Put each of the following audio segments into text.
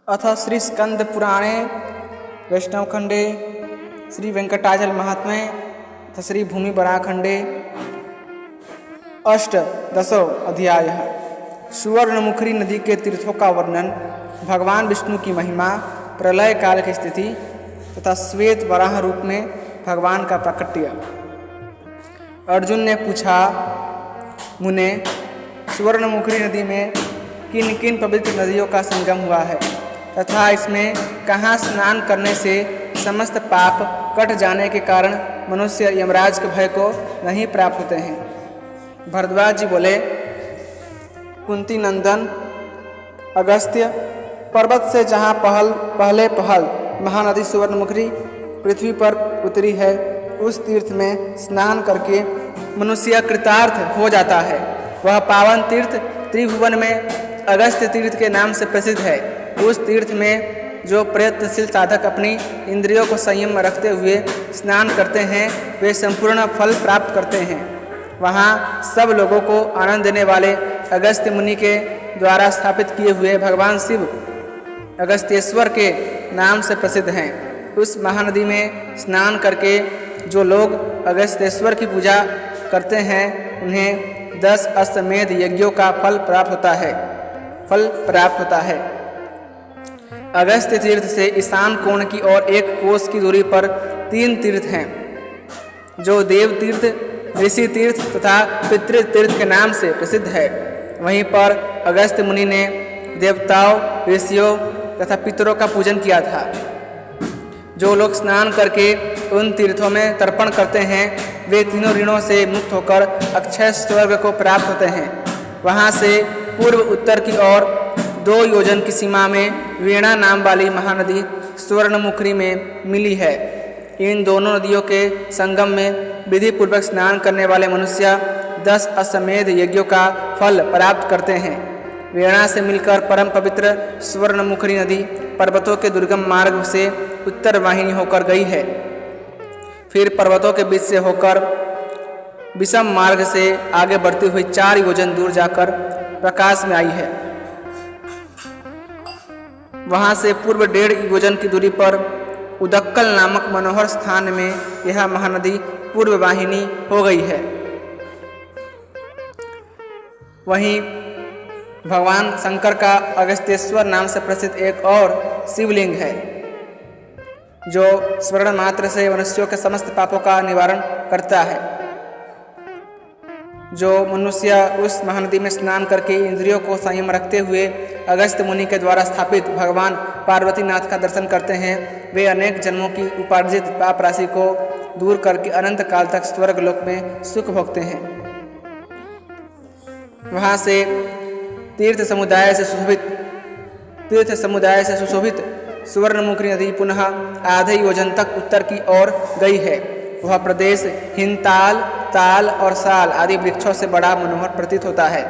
अथ श्री स्कंद पुराणे वैष्णवखंडे श्री वेंकटाचल महात्म्ये तथा श्री भूमि बराखंडे अष्टदशो अध्याय। सुवर्णमुखी नदी के तीर्थों का वर्णन, भगवान विष्णु की महिमा, प्रलय काल की स्थिति तथा श्वेत वराह रूप में भगवान का प्राकट्य। अर्जुन ने पूछा, मुने, सुवर्णमुखी नदी में किन किन पवित्र नदियों का संगम हुआ है तथा इसमें कहाँ स्नान करने से समस्त पाप कट जाने के कारण मनुष्य यमराज के भय को नहीं प्राप्त होते हैं। भरद्वाज जी बोले, कुंती नंदन अगस्त्य, पर्वत से जहाँ पहले महानदी सुवर्णमुखी पृथ्वी पर उतरी है, उस तीर्थ में स्नान करके मनुष्य कृतार्थ हो जाता है। वह पावन तीर्थ त्रिभुवन में अगस्त्य तीर्थ के नाम से प्रसिद्ध है। उस तीर्थ में जो प्रयत्नशील साधक अपनी इंद्रियों को संयम में रखते हुए स्नान करते हैं, वे संपूर्ण फल प्राप्त करते हैं। वहाँ सब लोगों को आनंद देने वाले अगस्त्य मुनि के द्वारा स्थापित किए हुए भगवान शिव अगस्त्येश्वर के नाम से प्रसिद्ध हैं। उस महानदी में स्नान करके जो लोग अगस्त्येश्वर की पूजा करते हैं, उन्हें 10 अश्वमेध यज्ञों का फल प्राप्त होता है। अगस्त्य तीर्थ से ईशान कोण की ओर 1 कोस की दूरी पर 3 तीर्थ हैं, जो देव तीर्थ, ऋषि तीर्थ तथा पितृ तीर्थ के नाम से प्रसिद्ध है। वहीं पर अगस्त्य मुनि ने देवताओं, ऋषियों तथा पितरों का पूजन किया था। जो लोग स्नान करके उन तीर्थों में तर्पण करते हैं, वे तीनों ऋणों से मुक्त होकर अक्षय स्वर्ग को प्राप्त होते हैं। वहाँ से पूर्व उत्तर की ओर 2 योजन की सीमा में वीणा नाम वाली महानदी सुवर्णमुखी में मिली है। इन दोनों नदियों के संगम में विधि पूर्वक स्नान करने वाले मनुष्य 10 अश्वमेध यज्ञों का फल प्राप्त करते हैं। वीणा से मिलकर परम पवित्र सुवर्णमुखी नदी पर्वतों के दुर्गम मार्ग से उत्तर वाहिनी होकर गई है। फिर पर्वतों के बीच से होकर विषम मार्ग से आगे बढ़ती हुई 4 योजन दूर जाकर प्रकाश में आई है। वहाँ से पूर्व 1.5 योजन की दूरी पर उदक्कल नामक मनोहर स्थान में यह महानदी पूर्व वाहिनी हो गई है। वहीं भगवान शंकर का अगस्त्येश्वर नाम से प्रसिद्ध एक और शिवलिंग है, जो स्मरण मात्र से मनुष्यों के समस्त पापों का निवारण करता है। जो मनुष्य उस महानदी में स्नान करके इंद्रियों को संयम रखते हुए अगस्त्य मुनि के द्वारा स्थापित भगवान पार्वती नाथ का दर्शन करते हैं, वे अनेक जन्मों की उपार्जित पाप राशि को दूर करके अनंत काल तक स्वर्ग लोक में सुख भोगते हैं। वहाँ से तीर्थ समुदाय से सुशोभित सुवर्णमुखी नदी पुनः आधे योजन तक उत्तर की ओर गई है। वह प्रदेश हिमताल, ताल और साल आदि वृक्षों से बड़ा मनोहर प्रतीत होता है।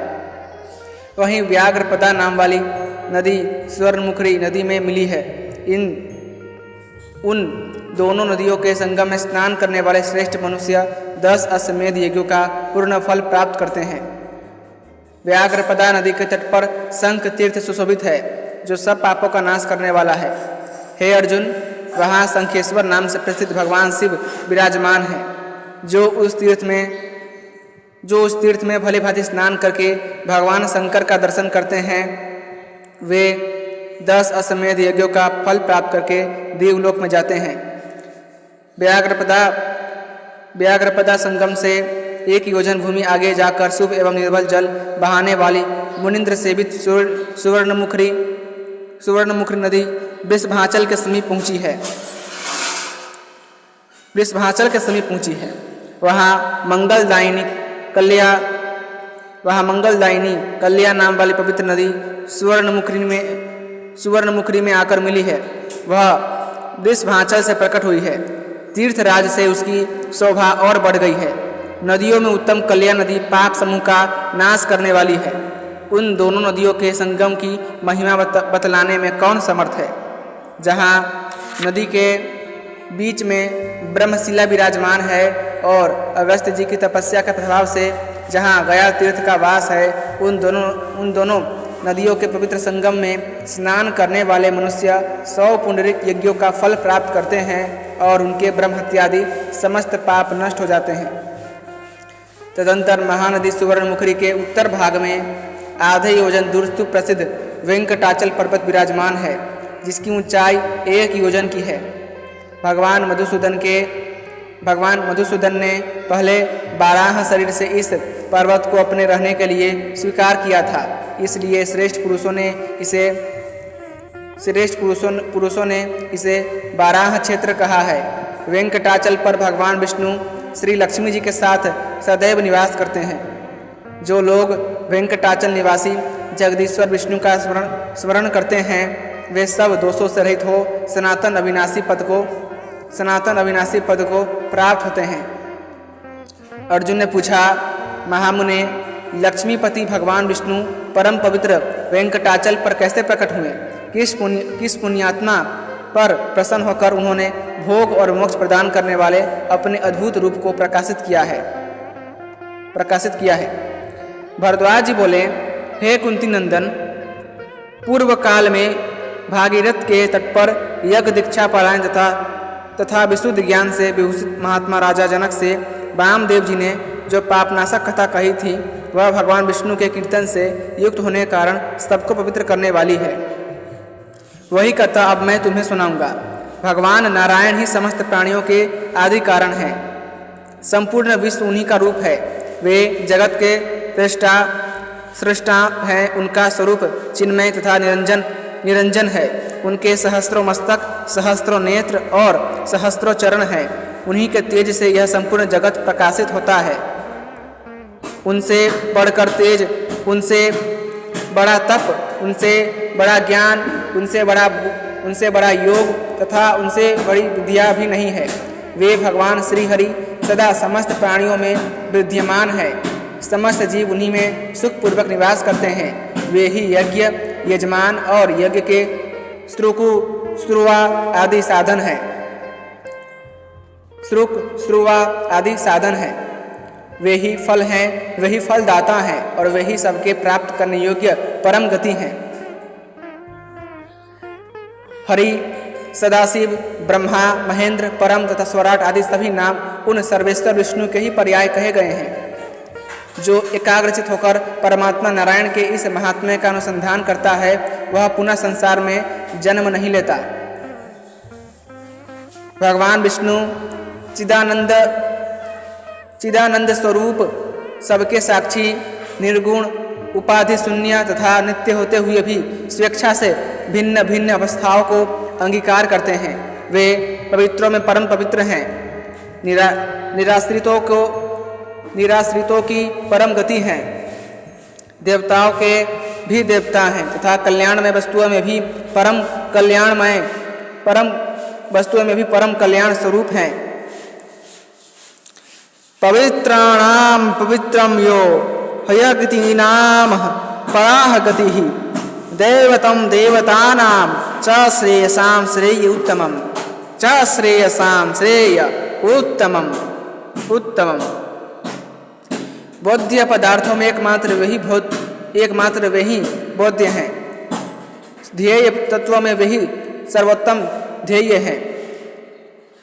वहीं व्याघ्रपदा नाम वाली नदी सुवर्णमुखी नदी में मिली है। उन दोनों नदियों के संगम में स्नान करने वाले श्रेष्ठ मनुष्य 10 अश्वमेध यज्ञों का पूर्ण फल प्राप्त करते हैं। व्याघ्रपदा नदी के तट पर शंख तीर्थ सुशोभित है, जो सब पापों का नाश करने वाला है। हे अर्जुन, वहाँ शंखेश्वर नाम से प्रसिद्ध भगवान शिव विराजमान है, जो उस तीर्थ में भली भांति स्नान करके भगवान शंकर का दर्शन करते हैं, वे 10 अश्वमेध यज्ञों का फल प्राप्त करके देवलोक में जाते हैं। व्याघ्रपदा संगम से 1 योजन भूमि आगे जाकर शुभ एवं निर्मल जल बहाने वाली मुनिंद्र सेवित सुवर्णमुखी नदी वृषभाचल के समीप पहुंची है। वहाँ मंगलदायिनी कल्या नाम वाली पवित्र नदी सुवर्णमुखी में आकर मिली है। वह वृषभाचल से प्रकट हुई है। तीर्थराज से उसकी शोभा और बढ़ गई है। नदियों में उत्तम कल्या नदी पाप समूह का नाश करने वाली है। उन दोनों नदियों के संगम की महिमा बतलाने में कौन समर्थ है। जहाँ नदी के बीच में ब्रह्मशिला विराजमान है और अगस्त्य जी की तपस्या के प्रभाव से जहाँ गया तीर्थ का वास है, उन दोनों नदियों के पवित्र संगम में स्नान करने वाले मनुष्य 100 पुंडरीक यज्ञों का फल प्राप्त करते हैं और उनके ब्रह्म हत्यादि समस्त पाप नष्ट हो जाते हैं। तदंतर महानदी सुवर्णमुखी के उत्तर भाग में आधे योजन दूर स्थित प्रसिद्ध वेंकटाचल पर्वत विराजमान है, जिसकी ऊंचाई 1 योजन की है। भगवान मधुसूदन ने पहले 12 शरीर से इस पर्वत को अपने रहने के लिए स्वीकार किया था, इसलिए श्रेष्ठ पुरुषों ने इसे 12 क्षेत्र कहा है। वेंकटाचल पर भगवान विष्णु श्री लक्ष्मी जी के साथ सदैव निवास करते हैं। जो लोग वेंकटाचल निवासी जगदीश्वर विष्णु का स्मरण करते हैं वे सब दोषों से रहित हो सनातन अविनाशी पद को प्राप्त होते हैं। अर्जुन ने पूछा, महामुने, लक्ष्मीपति भगवान विष्णु परम पवित्र वेंकटाचल पर कैसे प्रकट हुए? किस पुण्यात्मा पर प्रसन्न होकर उन्होंने भोग और मोक्ष प्रदान करने वाले अपने अद्भुत रूप को प्रकाशित किया है। भरद्वाज जी बोले, हे कुंती नंदन, पूर्व काल में भागीरथ के तट पर यज्ञ दीक्षा परायण तथा विशुद्ध ज्ञान से विभूषित महात्मा राजा जनक से वामदेव जी ने जो पापनाशक कथा कही थी, वह भगवान विष्णु के कीर्तन से युक्त होने के कारण सबको पवित्र करने वाली है। वही कथा अब मैं तुम्हें सुनाऊंगा। भगवान नारायण ही समस्त प्राणियों के आदि कारण हैं। संपूर्ण विश्व उन्हीं का रूप है। वे जगत के सृष्टा हैं। उनका स्वरूप चिन्मय तथा निरंजन है। उनके सहस्त्रों मस्तक, सहस्त्रों नेत्र और सहस्त्रों चरण हैं। उन्हीं के तेज से यह संपूर्ण जगत प्रकाशित होता है। उनसे बढ़कर तेज, उनसे बड़ा तप, उनसे बड़ा ज्ञान, उनसे बड़ा योग तथा उनसे बड़ी विद्या भी नहीं है। वे भगवान श्री हरि सदा समस्त प्राणियों में विद्यमान है। समस्त जीव उन्हीं में सुखपूर्वक निवास करते हैं। वे ही यज्ञ, यजमान और यज्ञ के श्रुवा आदि साधन हैं। वे ही फल हैं, वही फलदाता हैं और वही सबके प्राप्त करने योग्य परम गति हैं। हरि, सदाशिव, ब्रह्मा, महेंद्र, परम तथा स्वराट आदि सभी नाम उन सर्वेश्वर विष्णु के ही पर्याय कहे गए हैं। जो एकाग्रचित होकर परमात्मा नारायण के इस महात्म्य का अनुसंधान करता है, वह पुनः संसार में जन्म नहीं लेता। भगवान विष्णु चिदानंद स्वरूप, सबके साक्षी, निर्गुण, उपाधि शून्य तथा नित्य होते हुए भी स्वेच्छा से भिन्न भिन्न अवस्थाओं को अंगीकार करते हैं। वे पवित्रों में परम पवित्र हैं। निराश्रितों की परम गति हैं। देवताओं के भी देवता हैं तथा कल्याणमय वस्तुओं में भी परम कल्याण स्वरूप हैं। पवित्राणाम पवित्रम यो हयगतीनाम पराह गतिः दैवतम देवतानां च श्रेयसां श्रेय उत्तमम्। बोध्य पदार्थों में एकमात्र वही बोध्य हैं। ध्येय तत्वों में वही सर्वोत्तम ध्येय है।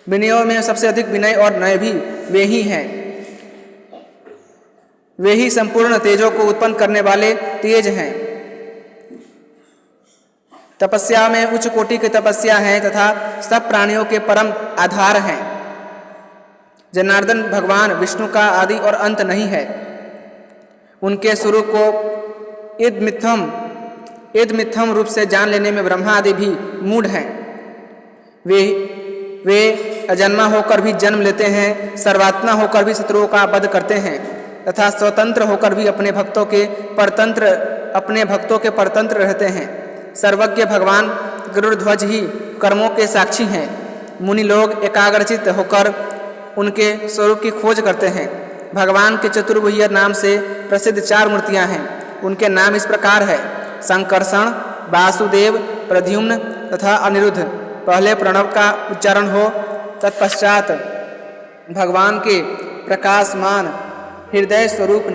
विनयों में सबसे अधिक विनय और नय भी वे ही हैं। वे ही संपूर्ण तेजों को उत्पन्न करने वाले तेज हैं। तपस्या में उच्च कोटि की तपस्या है तथा सब प्राणियों के परम आधार हैं। जनार्दन भगवान विष्णु का आदि और अंत नहीं है। उनके स्वरूप को इदमिथम रूप से जान लेने में ब्रह्मा आदि भी मूढ़ हैं। वे अजन्मा होकर भी जन्म लेते हैं, सर्वात्मा होकर भी शत्रुओं का वध करते हैं तथा स्वतंत्र होकर भी अपने भक्तों के परतंत्र रहते हैं। सर्वज्ञ भगवान गरुड़ध्वज ही कर्मों के साक्षी हैं। मुनि लोग एकाग्रचित होकर उनके स्वरूप की खोज करते हैं। भगवान के चतुर्भुज नाम से प्रसिद्ध 4 मूर्तियां हैं। उनके नाम इस प्रकार है: संकर्षण, वासुदेव, प्रद्युम्न तथा अनिरुद्ध। पहले प्रणव का उच्चारण हो, तत्पश्चात भगवान के प्रकाशमान हृदय स्वरूप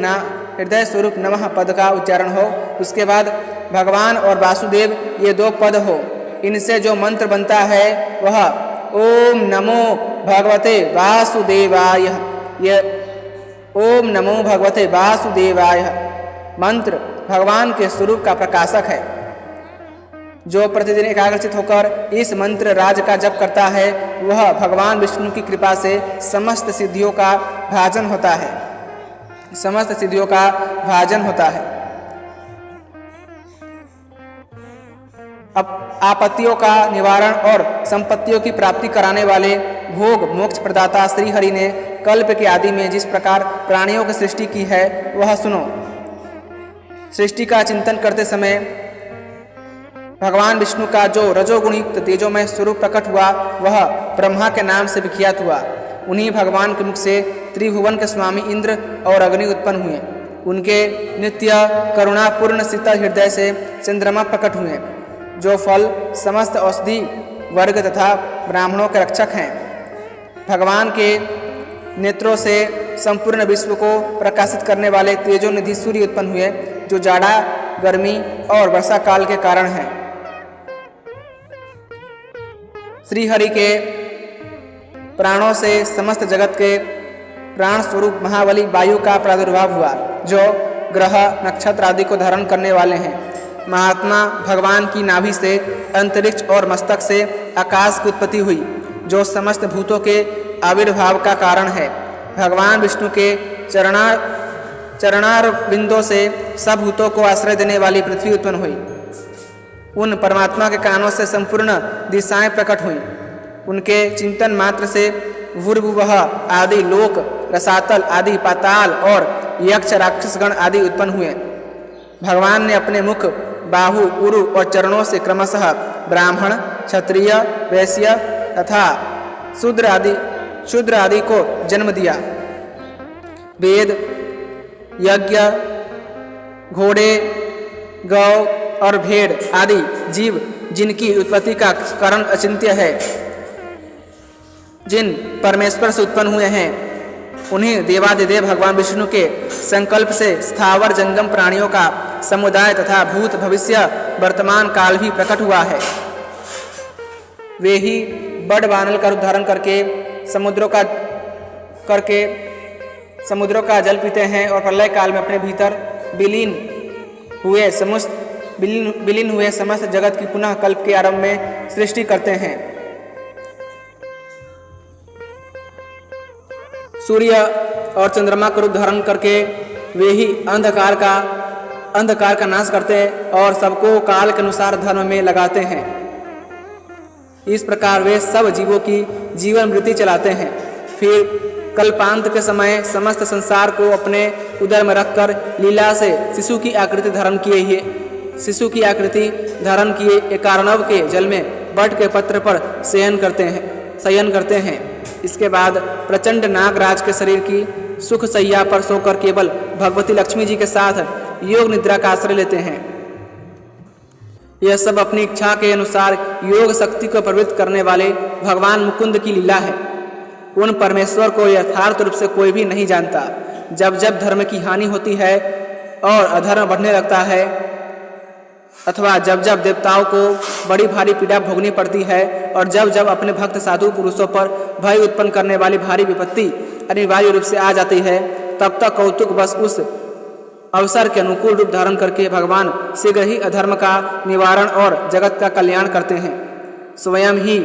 हृदय स्वरूप नमः पद का उच्चारण हो। उसके बाद भगवान और वासुदेव ये 2 पद हो। इनसे जो मंत्र बनता है वह ओम नमो भगवते वासुदेवाय। यह ओम नमो भगवते वासुदेवाय मंत्र भगवान के स्वरूप का प्रकाशक है। जो प्रतिदिन एकाग्रचित होकर इस मंत्र राज का जप करता है वह भगवान विष्णु की कृपा से समस्त सिद्धियों का भाजन होता है, समस्त सिद्धियों का भाजन होता है। अब आपत्तियों का निवारण और संपत्तियों की प्राप्ति कराने वाले भोग मोक्ष प्रदाता श्री हरि ने कल्प के आदि में जिस प्रकार प्राणियों की सृष्टि की है वह सुनो। सृष्टि का चिंतन करते समय भगवान विष्णु का जो रजोगुणयुक्त तेजोमय स्वरूप प्रकट हुआ वह ब्रह्मा के नाम से विख्यात हुआ। उन्हीं भगवान के मुख से त्रिभुवन के स्वामी इंद्र और अग्नि उत्पन्न हुए। उनके नित्य करुणापूर्ण शीतल हृदय से चंद्रमा प्रकट हुए, जो फल समस्त औषधि वर्ग तथा ब्राह्मणों के रक्षक हैं। भगवान के नेत्रों से संपूर्ण विश्व को प्रकाशित करने वाले तेजोनिधि सूर्य उत्पन्न हुए, जो जाड़ा, गर्मी और वर्षा काल के कारण हैं। श्री हरि के प्राणों से समस्त जगत के प्राण स्वरूप महाबली वायु का प्रादुर्भाव हुआ, जो ग्रह नक्षत्र आदि को धारण करने वाले हैं। महात्मा भगवान की नाभि से अंतरिक्ष और मस्तक से आकाश की उत्पत्ति हुई, जो समस्त भूतों के आविर्भाव का कारण है। भगवान विष्णु के चरणार बिंदों से सब भूतों को आश्रय देने वाली पृथ्वी उत्पन्न हुई। उन परमात्मा के कानों से संपूर्ण दिशाएं प्रकट हुईं। उनके चिंतन मात्र से भूर्भुवः आदि लोक, रसातल आदि पाताल और यक्ष राक्षसगण आदि उत्पन्न हुए। भगवान ने अपने मुख, बाहु, उरु और चरणों से क्रमशः ब्राह्मण, क्षत्रिय, वैश्य तथा शूद्र आदि को जन्म दिया। वेद, यज्ञ, घोड़े, गौ और भेड़ आदि जीव जिनकी उत्पत्ति का कारण अचिंत्य है, जिन परमेश्वर से उत्पन्न हुए हैं, उन्हीं देवादिदेव भगवान विष्णु के संकल्प से स्थावर जंगम प्राणियों का समुदाय तथा भूत भविष्य वर्तमान काल भी प्रकट हुआ है। वे ही बड़ बानल का रूप धारण करके समुद्रों का जल पीते हैं और प्रलय काल में अपने भीतर विलीन हुए समस्त जगत की पुनः कल्प के आरंभ में सृष्टि करते हैं। सूर्य और चंद्रमा का रूप धारण करके वे ही अंधकार का नाश करते हैं और सबको काल के अनुसार धर्म में लगाते हैं। इस प्रकार वे सब जीवों की जीवन वृत्ति चलाते हैं। फिर कल्पांत के समय समस्त संसार को अपने उदर में रखकर लीला से शिशु की आकृति धारण किए एकार्णव के जल में बट के पत्र पर शयन करते हैं। इसके बाद प्रचंड नागराज के शरीर की सुख सैया पर सोकर केवल भगवती लक्ष्मी जी के साथ योग निद्रा का आश्रय लेते हैं। यह सब अपनी इच्छा के अनुसार योग शक्ति को प्रवृत्त करने वाले भगवान मुकुंद की लीला है। उन परमेश्वर को यथार्थ रूप से कोई भी नहीं जानता। जब जब धर्म की हानि होती है और अधर्म बढ़ने लगता है, अथवा जब जब देवताओं को बड़ी भारी पीड़ा भोगनी पड़ती है और जब जब अपने भक्त साधु पुरुषों पर भय उत्पन्न करने वाली भारी विपत्ति अनिवार्य रूप से आ जाती है, तब तक कौतुक बस उस अवसर के अनुकूल रूप धारण करके भगवान शीघ्र ही अधर्म का निवारण और जगत का कल्याण करते हैं। स्वयं ही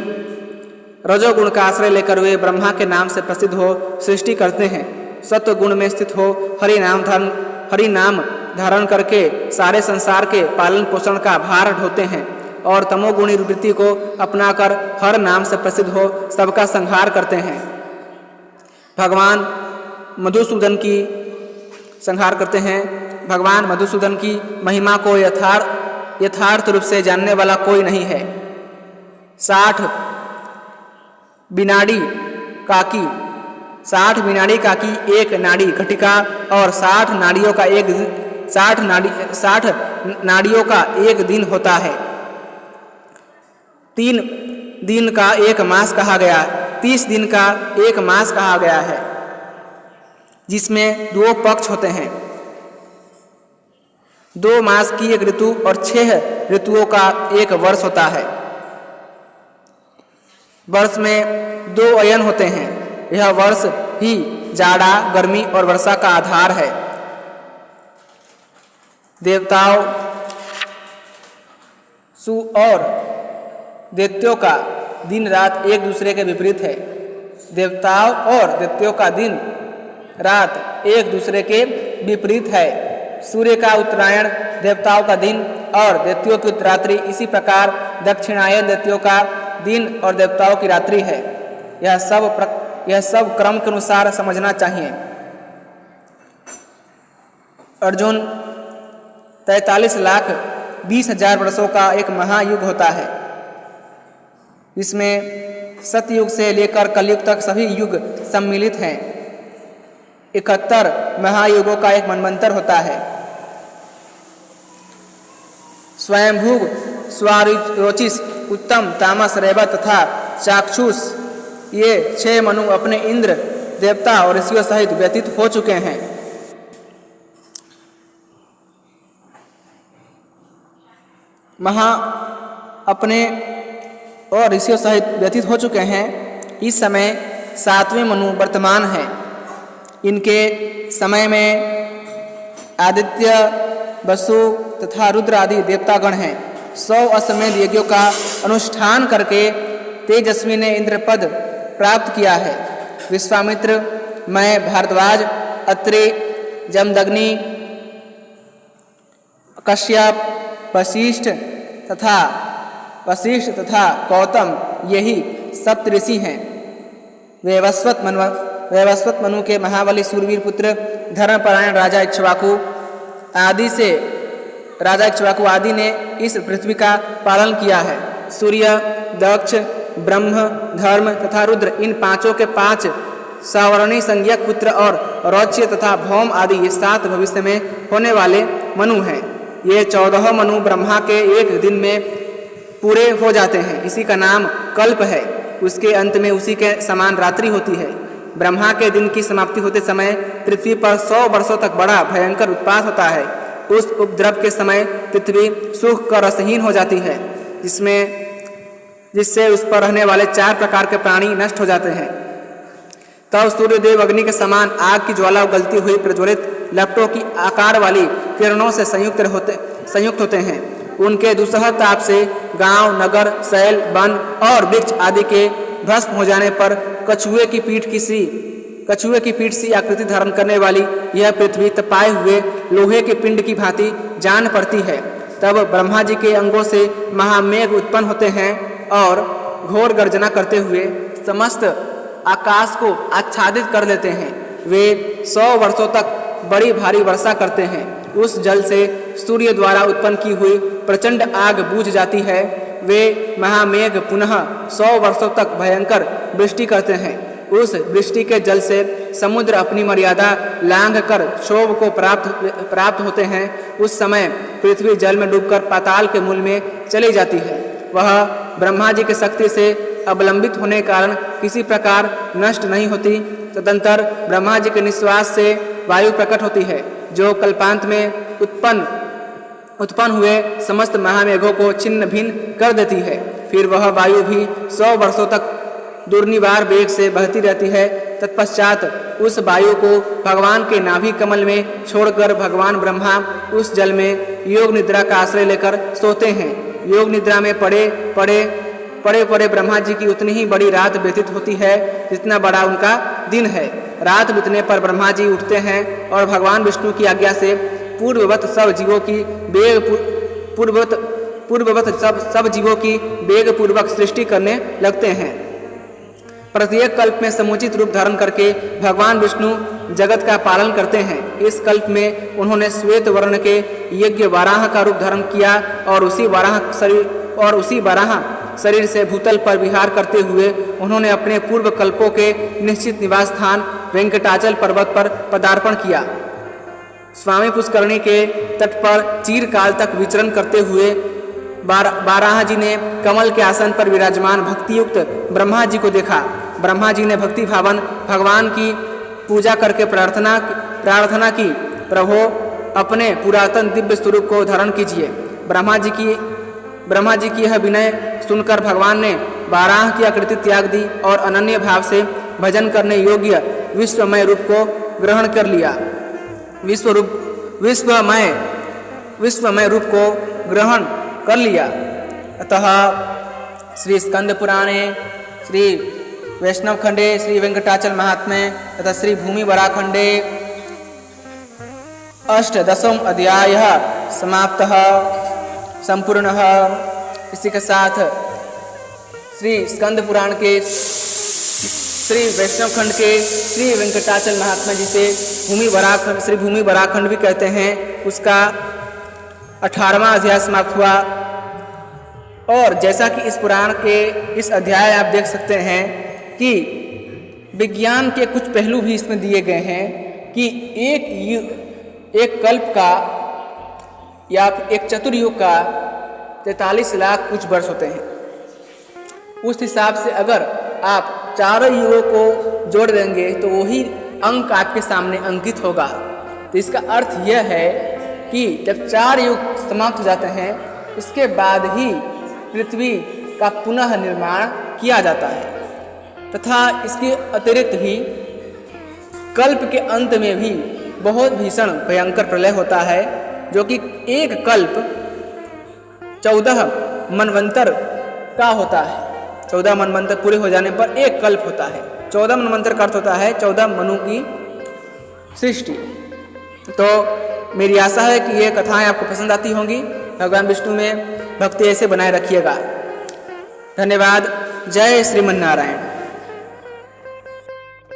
रजोगुण का आश्रय लेकर वे ब्रह्मा के नाम से प्रसिद्ध हो सृष्टि करते हैं। सत्व गुण में स्थित हो हरि नाम धारण करके सारे संसार के पालन पोषण का भार ढोते हैं और तमोगुणी वृत्ति को अपनाकर हर नाम से प्रसिद्ध हो सबका संहार करते हैं। भगवान मधुसूदन की महिमा को यथार्थ रूप से जानने वाला कोई नहीं है। 60 बिनाड़ी काकी एक नाड़ी घटिका और 60 नाड़ियों का एक दिन होता है। 3 दिन का एक मास कहा गया, 30 दिन का एक मास कहा गया है, जिसमें 2 पक्ष होते हैं। 2 मास की एक ऋतु और 6 ऋतुओं का एक वर्ष होता है। वर्ष में 2 अयन होते हैं। यह वर्ष ही जाड़ा, गर्मी और वर्षा का आधार है। देवताओं सु और दैत्यों का दिन रात एक दूसरे के विपरीत है। देवताओं और दैत्यों का दिन रात एक दूसरे के विपरीत है। सूर्य का उत्तरायण देवताओं का दिन और दैत्यों की रात्रि, इसी प्रकार दक्षिणायन दैत्यों का दिन और देवताओं की रात्रि है। यह सब क्रम के अनुसार समझना चाहिए। अर्जुन, 43,20,000 वर्षों का एक महायुग होता है। इसमें सतयुग से लेकर कलयुग तक सभी युग सम्मिलित हैं। 71 महायुगों का एक मनवंतर होता है। स्वयंभू, स्वारोचिष, उत्तम, तामस, रैवत तथा चाक्षुष, ये 6 मनु अपने इंद्र, देवता और ऋषियों सहित व्यतीत हो चुके हैं। अपने और ऋषियों सहित व्यतीत हो चुके हैं। इस समय 7वें मनु वर्तमान है। इनके समय में आदित्य, वसु तथा रुद्र आदि देवतागण हैं। 100 अश्वमेध यज्ञों का अनुष्ठान करके तेजस्वी ने इंद्र पद प्राप्त किया है। विश्वामित्र, मैं, भारद्वाज, अत्रि, जमदग्नि, कश्यप, वशिष्ठ तथा गौतम, यही सप्तऋषि हैं। वैवस्वत मनु के महाबली सूरवीर पुत्र धर्मपरायण राजा इक्ष्वाकु आदि ने इस पृथ्वी का पालन किया है। सूर्य, दक्ष, ब्रह्म, धर्म तथा रुद्र, इन पांचों के 5 सवर्णी संज्ञक पुत्र और रौच्य तथा भौम आदि ये 7 भविष्य में होने वाले मनु हैं। ये 14 मनु ब्रह्मा के एक दिन में पूरे हो जाते हैं। इसी का नाम कल्प है। उसके अंत में उसी के समान रात्रि होती है। ब्रह्मा के दिन की समाप्ति होते समय पृथ्वी पर 100 वर्षों तक बड़ा भयंकर उत्पात होता है। उस उपद्रव के समय पृथ्वी सूख कर रसहीन हो जाती है, जिससे उस पर रहने वाले 4 प्रकार के प्राणी नष्ट हो जाते हैं। तब सूर्यदेव अग्नि के समान आग की ज्वाला उगलती हुई प्रज्वलित लपटों की आकार वाली किरणों से संयुक्त होते हैं। उनके दुस्सह ताप से गांव, नगर, शैल, वन और वृक्ष आदि के भस्म हो जाने पर कछुए की पीठ सी आकृति धारण करने वाली यह पृथ्वी तपाए हुए लोहे के पिंड की भांति जान पड़ती है। तब ब्रह्मा जी के अंगों से महामेघ उत्पन्न होते हैं और घोर गर्जना करते हुए समस्त आकाश को आच्छादित कर लेते हैं। वे 100 वर्षों तक बड़ी भारी वर्षा करते हैं। उस जल से सूर्य द्वारा उत्पन्न की हुई प्रचंड आग बूझ जाती है। वे महामेघ पुनः 100 वर्षों तक भयंकर वृष्टि करते हैं। उस वृष्टि के जल से समुद्र अपनी मर्यादा लांघ कर क्षोभ को प्राप्त होते हैं। उस समय पृथ्वी जल में डूबकर पाताल के मूल में चली जाती है। वह ब्रह्मा जी की शक्ति से अवलंबित होने के कारण किसी प्रकार नष्ट नहीं होती। तदंतर ब्रह्मा जी के निश्वास से वायु प्रकट होती है, जो कल्पांत में उत्पन्न हुए समस्त महामेघों को छिन्न भिन्न कर देती है। फिर वह वायु भी 100 वर्षों तक दुर्निवार वेग से बहती रहती है। तत्पश्चात उस वायु को भगवान के नाभि कमल में छोड़कर भगवान ब्रह्मा उस जल में योग निद्रा का आश्रय लेकर सोते हैं। योग निद्रा में पड़े ब्रह्मा जी की उतनी ही बड़ी रात व्यतीत होती है जितना बड़ा उनका दिन है। रात बीतने पर ब्रह्मा जी उठते हैं और भगवान विष्णु की आज्ञा से पूर्ववत सब जीवों की वेग पूर्वक सृष्टि करने लगते हैं। प्रत्येक कल्प में समुचित रूप धारण करके भगवान विष्णु जगत का पालन करते हैं। इस कल्प में उन्होंने श्वेत वर्ण के यज्ञ वाराह का रूप धारण किया और उसी वाराह शरीर से भूतल पर विहार करते हुए उन्होंने अपने पूर्व कल्पों के निश्चित निवास स्थान वेंकटाचल पर्वत पर पदार्पण किया। स्वामी पुष्करणी के तट पर चिरकाल तक विचरण करते हुए बाराह जी ने कमल के आसन पर विराजमान भक्तियुक्त ब्रह्मा जी को देखा। ब्रह्मा जी ने भक्ति भावन भगवान की पूजा करके प्रार्थना की, प्रभो अपने पुरातन दिव्य स्वरूप को धारण कीजिए। ब्रह्मा जी की यह विनय सुनकर भगवान ने वाराह की आकृति त्याग दी और अनन्य भाव से भजन करने योग्य विश्वमय रूप को ग्रहण कर लिया। विश्वमय रूप को ग्रहण कर लिया। अतः श्री स्कंद पुराणे, श्री वैष्णव खंडे, श्री वेंकटाचल महात्म्य तथा श्री भूमि वराखंडे 8वां अध्याय समाप्तः संपूर्णः। इसी के साथ श्री स्कंद पुराण के श्री वैष्णव खंड के श्री वेंकटाचल महात्मा जी से श्री भूमि वराखंड भी कहते हैं, उसका 18वां अध्याय समाप्त हुआ। और जैसा कि इस पुराण के इस अध्याय आप देख सकते हैं कि विज्ञान के कुछ पहलू भी इसमें दिए गए हैं कि एक कल्प का या एक चतुर्युग का 43 लाख कुछ वर्ष होते हैं। उस हिसाब से अगर आप चारों युगों को जोड़ देंगे तो वही अंक आपके सामने अंकित होगा। तो इसका अर्थ यह है कि जब 4 युग समाप्त हो जाते हैं, इसके बाद ही पृथ्वी का पुनः निर्माण किया जाता है। तथा इसके अतिरिक्त भी कल्प के अंत में भी बहुत भीषण भयंकर प्रलय होता है, जो कि एक कल्प 14 मनवंतर का होता है। 14 मनवंतर पूरे हो जाने पर एक कल्प होता है। 14 मनवंतर का अर्थ होता है 14 मनु की सृष्टि। तो मेरी आशा है कि ये कथाएं आपको पसंद आती होंगी। भगवान विष्णु में भक्ति ऐसे बनाए रखिएगा। धन्यवाद। जय श्रीमन्नारायण।